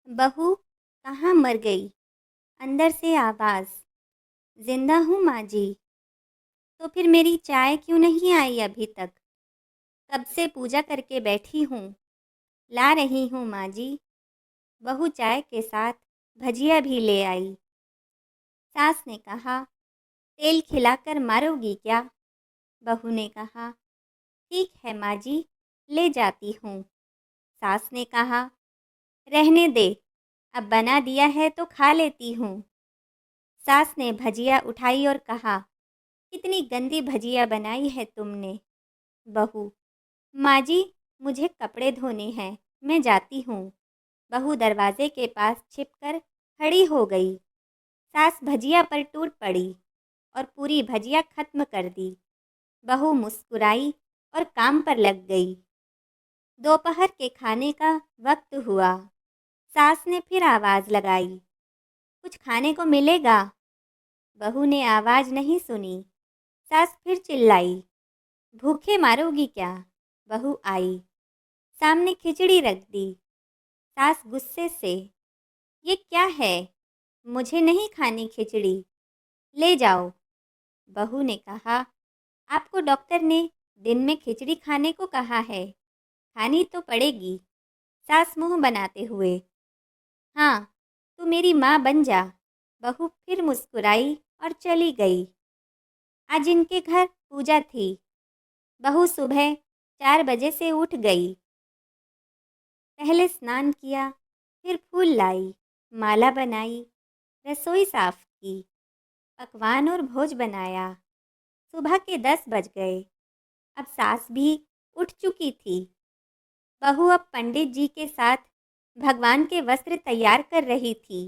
बहू कहाँ मर गई? अंदर से आवाज़। जिंदा हूँ माँ जी। तो फिर मेरी चाय क्यों नहीं आई अभी तक? कब से पूजा करके बैठी हूँ। ला रही हूँ माँ जी। बहू चाय के साथ भजिया भी ले आई। सास ने कहा, तेल खिलाकर मारोगी क्या? बहू ने कहा, ठीक है माँ जी, ले जाती हूँ। सास ने कहा, रहने दे, अब बना दिया है तो खा लेती हूँ। सास ने भजिया उठाई और कहा, कितनी गंदी भजिया बनाई है तुमने। बहू, माँ जी, मुझे कपड़े धोने हैं, मैं जाती हूँ। बहू दरवाजे के पास छिपकर खड़ी हो गई। सास भजिया पर टूट पड़ी और पूरी भजिया खत्म कर दी। बहू मुस्कुराई और काम पर लग गई। दोपहर के खाने का वक्त हुआ। सास ने फिर आवाज़ लगाई, कुछ खाने को मिलेगा? बहू ने आवाज़ नहीं सुनी। सास फिर चिल्लाई, भूखे मारोगी क्या? बहू आई, सामने खिचड़ी रख दी। सास गुस्से से, ये क्या है? मुझे नहीं खानी खिचड़ी, ले जाओ। बहू ने कहा, आपको डॉक्टर ने दिन में खिचड़ी खाने को कहा है, खानी तो पड़ेगी। सास मुंह बनाते हुए, हाँ, तू मेरी माँ बन जा। बहू फिर मुस्कुराई और चली गई। आज इनके घर पूजा थी। बहू सुबह 4 बजे से उठ गई। पहले स्नान किया, फिर फूल लाई, माला बनाई, रसोई साफ की, पकवान और भोज बनाया। सुबह के 10 बज गए। अब सास भी उठ चुकी थी। बहू अब पंडित जी के साथ भगवान के वस्त्र तैयार कर रही थी।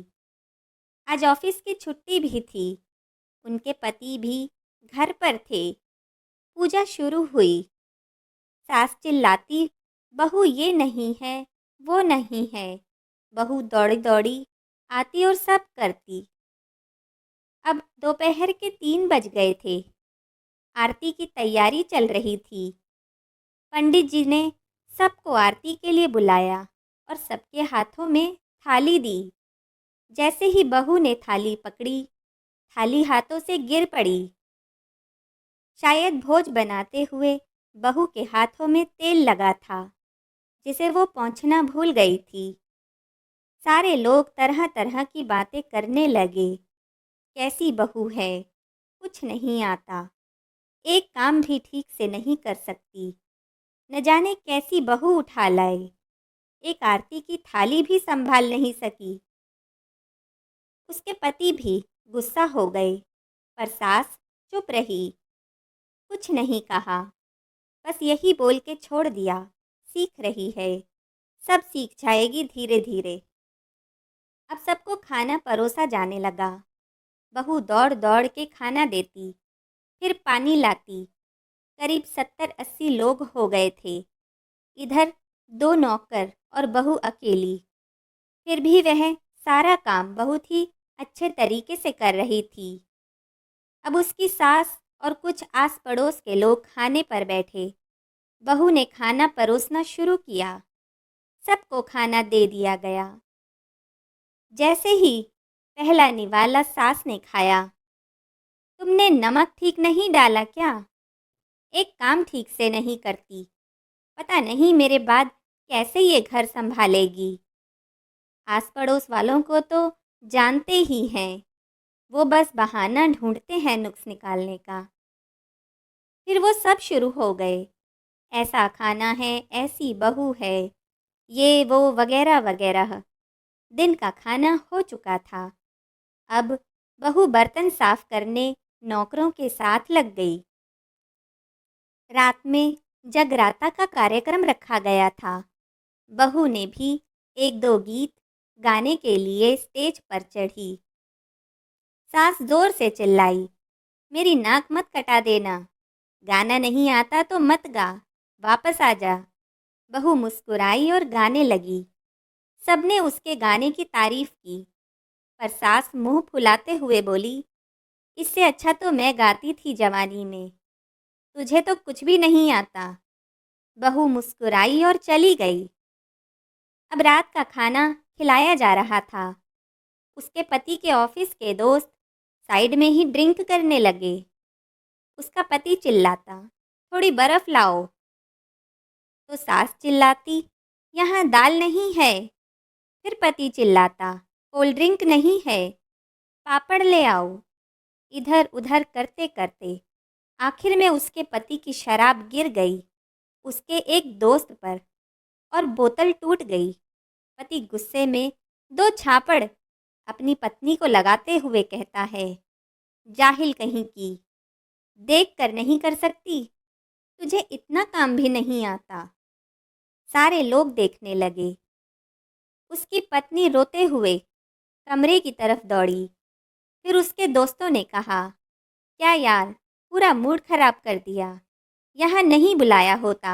आज ऑफिस की छुट्टी भी थी। उनके पति भी घर पर थे। पूजा शुरू हुई। सास चिल्लाती, बहू ये नहीं है, वो नहीं है। बहू दौड़ी दौड़ी आती और सब करती। अब दोपहर के 3 बज गए थे। आरती की तैयारी चल रही थी। पंडित जी ने सबको आरती के लिए बुलाया और सबके हाथों में थाली दी। जैसे ही बहू ने थाली पकड़ी, थाली हाथों से गिर पड़ी। शायद भोज बनाते हुए बहू के हाथों में तेल लगा था, जिसे वो पोंछना भूल गई थी। सारे लोग तरह तरह की बातें करने लगे। कैसी बहू है, कुछ नहीं आता, एक काम भी ठीक से नहीं कर सकती, न जाने कैसी बहू उठा लाए, एक आरती की थाली भी संभाल नहीं सकी। उसके पति भी गुस्सा हो गए, पर सास चुप रही, कुछ नहीं कहा, बस यही बोल के छोड़ दिया, सीख रही है, सब सीख जाएगी धीरे धीरे। अब सबको खाना परोसा जाने लगा। बहू दौड़ दौड़ के खाना देती, फिर पानी लाती। करीब 70-80 लोग हो गए थे। इधर 2 नौकर और बहू अकेली। फिर भी वह सारा काम बहुत ही अच्छे तरीके से कर रही थी। अब उसकी सास और कुछ आस पड़ोस के लोग खाने पर बैठे। बहू ने खाना परोसना शुरू किया। सबको खाना दे दिया गया। जैसे ही पहला निवाला सास ने खाया, तुमने नमक ठीक नहीं डाला क्या? एक काम ठीक से नहीं करती, पता नहीं मेरे बाद कैसे ये घर संभालेगी। आस पड़ोस वालों को तो जानते ही हैं, वो बस बहाना ढूंढते हैं नुक्स निकालने का। फिर वो सब शुरू हो गए, ऐसा खाना है, ऐसी बहू है, ये वो वगैरह वगैरह। दिन का खाना हो चुका था। अब बहू बर्तन साफ करने नौकरों के साथ लग गई। रात में जगराता का कार्यक्रम रखा गया था। बहू ने भी 1-2 गीत गाने के लिए स्टेज पर चढ़ी। सास जोर से चिल्लाई, मेरी नाक मत कटा देना, गाना नहीं आता तो मत गा, वापस आ जा। बहू मुस्कुराई और गाने लगी। सबने उसके गाने की तारीफ की, पर सास मुंह फुलाते हुए बोली, इससे अच्छा तो मैं गाती थी जवानी में, तुझे तो कुछ भी नहीं आता। बहू मुस्कुराई और चली गई। अब रात का खाना खिलाया जा रहा था। उसके पति के ऑफिस के दोस्त साइड में ही ड्रिंक करने लगे। उसका पति चिल्लाता, थोड़ी बर्फ लाओ, तो सास चिल्लाती, यहाँ दाल नहीं है। फिर पति चिल्लाता, कोल्ड ड्रिंक नहीं है, पापड़ ले आओ। इधर उधर करते करते आखिर में उसके पति की शराब गिर गई उसके एक दोस्त पर और बोतल टूट गई। पति गुस्से में दो छापड़ अपनी पत्नी को लगाते हुए कहता है, जाहिल कहीं की, देख कर नहीं कर सकती, तुझे इतना काम भी नहीं आता। सारे लोग देखने लगे। उसकी पत्नी रोते हुए कमरे की तरफ दौड़ी। फिर उसके दोस्तों ने कहा, क्या यार, पूरा मूड खराब कर दिया। यहाँ नहीं बुलाया होता,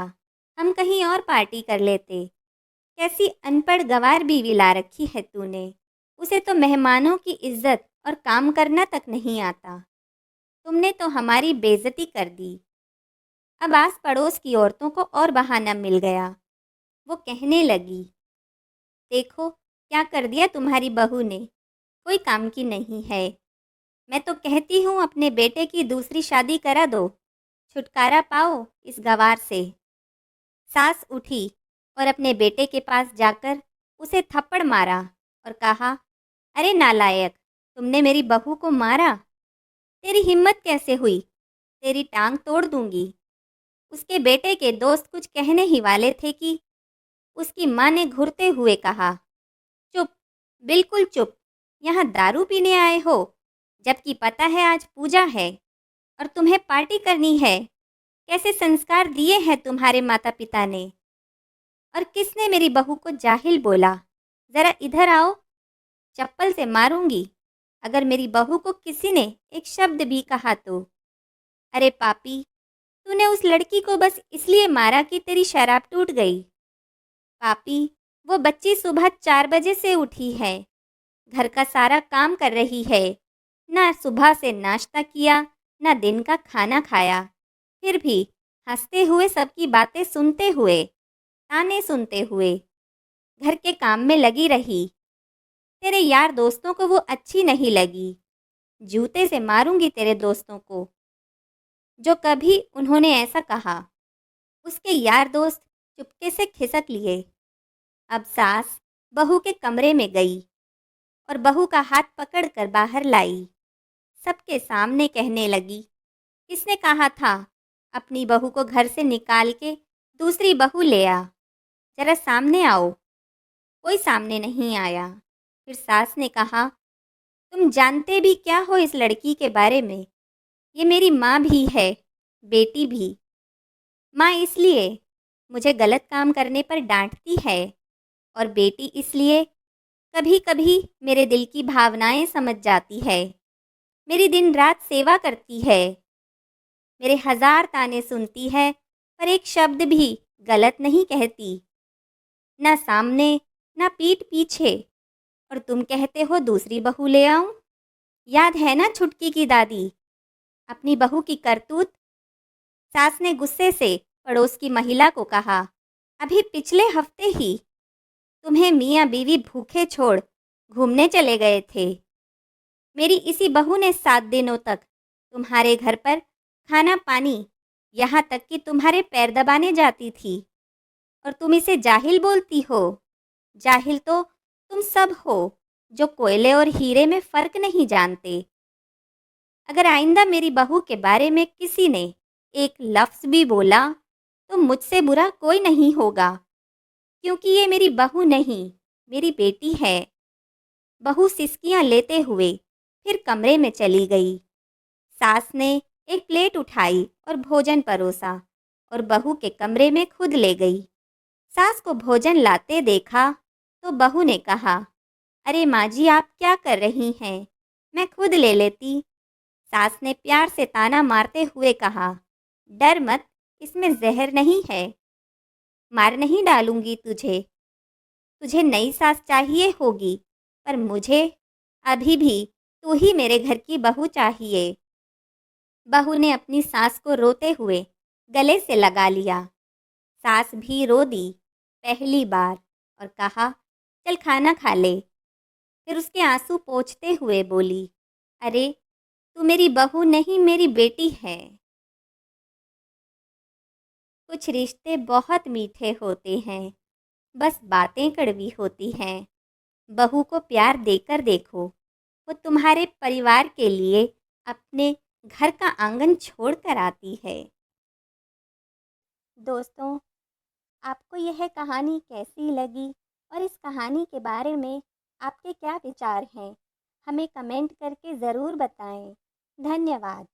हम कहीं और पार्टी कर लेते। कैसी अनपढ़ गंवार बीवी ला रखी है तूने। उसे तो मेहमानों की इज्जत और काम करना तक नहीं आता। तुमने तो हमारी बेइज्जती कर दी। अब आस पड़ोस की औरतों को और बहाना मिल गया। वो कहने लगी, देखो क्या कर दिया तुम्हारी बहू ने, कोई काम की नहीं है। मैं तो कहती हूँ अपने बेटे की दूसरी शादी करा दो, छुटकारा पाओ इस गंवार से। सास उठी और अपने बेटे के पास जाकर उसे थप्पड़ मारा और कहा, अरे नालायक, तुमने मेरी बहू को मारा। तेरी हिम्मत कैसे हुई, तेरी टांग तोड़ दूंगी। उसके बेटे के दोस्त कुछ कहने ही वाले थे कि उसकी माँ ने घुरते हुए कहा, चुप, बिल्कुल चुप, यहाँ दारू पीने आए हो, जबकि पता है आज पूजा है और तुम्हें पार्टी करनी है। कैसे संस्कार दिए हैं तुम्हारे माता पिता ने। और किसने मेरी बहू को जाहिल बोला, ज़रा इधर आओ, चप्पल से मारूंगी अगर मेरी बहू को किसी ने एक शब्द भी कहा तो। अरे पापी, तूने उस लड़की को बस इसलिए मारा कि तेरी शराब टूट गई। पापी, वो बच्ची सुबह 4 बजे से उठी है, घर का सारा काम कर रही है, ना सुबह से नाश्ता किया, ना दिन का खाना खाया, फिर भी हंसते हुए सबकी बातें सुनते हुए, ताने सुनते हुए घर के काम में लगी रही। तेरे यार दोस्तों को वो अच्छी नहीं लगी। जूते से मारूंगी तेरे दोस्तों को जो कभी उन्होंने ऐसा कहा। उसके यार दोस्त चुपके से खिसक लिए। अब सास बहू के कमरे में गई और बहू का हाथ पकड़कर बाहर लाई। सबके सामने कहने लगी, किसने कहा था अपनी बहू को घर से निकाल के दूसरी बहू ले आ, जरा सामने आओ। कोई सामने नहीं आया। फिर सास ने कहा, तुम जानते भी क्या हो इस लड़की के बारे में। ये मेरी माँ भी है, बेटी भी। माँ इसलिए मुझे गलत काम करने पर डांटती है और बेटी इसलिए कभी कभी मेरे दिल की भावनाएं समझ जाती है। मेरी दिन रात सेवा करती है, मेरे 1000 ताने सुनती है, पर एक शब्द भी गलत नहीं कहती, ना सामने ना पीठ पीछे। और तुम कहते हो दूसरी बहू ले आऊं। याद है ना छुटकी की दादी, अपनी बहू की करतूत। सास ने गुस्से से पड़ोस की महिला को कहा, अभी पिछले हफ्ते ही तुम्हें मियाँ बीवी भूखे छोड़ घूमने चले गए थे। मेरी इसी बहू ने 7 दिनों तक तुम्हारे घर पर खाना पानी, यहाँ तक कि तुम्हारे पैर दबाने जाती थी, और तुम इसे जाहिल बोलती हो। जाहिल तो तुम सब हो जो कोयले और हीरे में फ़र्क नहीं जानते। अगर आइंदा मेरी बहू के बारे में किसी ने एक लफ्ज़ भी बोला तो मुझसे बुरा कोई नहीं होगा, क्योंकि ये मेरी बहू नहीं, मेरी बेटी है। बहू सिसकियां लेते हुए फिर कमरे में चली गई। सास ने एक प्लेट उठाई और भोजन परोसा और बहू के कमरे में खुद ले गई। सास को भोजन लाते देखा तो बहू ने कहा, अरे माँ जी, आप क्या कर रही हैं, मैं खुद ले लेती। सास ने प्यार से ताना मारते हुए कहा, डर मत, इसमें जहर नहीं है, मार नहीं डालूंगी तुझे। तुझे नई सास चाहिए होगी, पर मुझे अभी भी तू ही मेरे घर की बहू चाहिए। बहू ने अपनी सास को रोते हुए गले से लगा लिया। सास भी रो दी पहली बार और कहा, चल खाना खा ले। फिर उसके आंसू पोंछते हुए बोली, अरे तू मेरी बहू नहीं, मेरी बेटी है। कुछ रिश्ते बहुत मीठे होते हैं, बस बातें कड़वी होती हैं। बहू को प्यार देकर देखो, वो तुम्हारे परिवार के लिए अपने घर का आंगन छोड़ कर आती है। दोस्तों, आपको यह कहानी कैसी लगी और इस कहानी के बारे में आपके क्या विचार हैं, हमें कमेंट करके ज़रूर बताएं। धन्यवाद।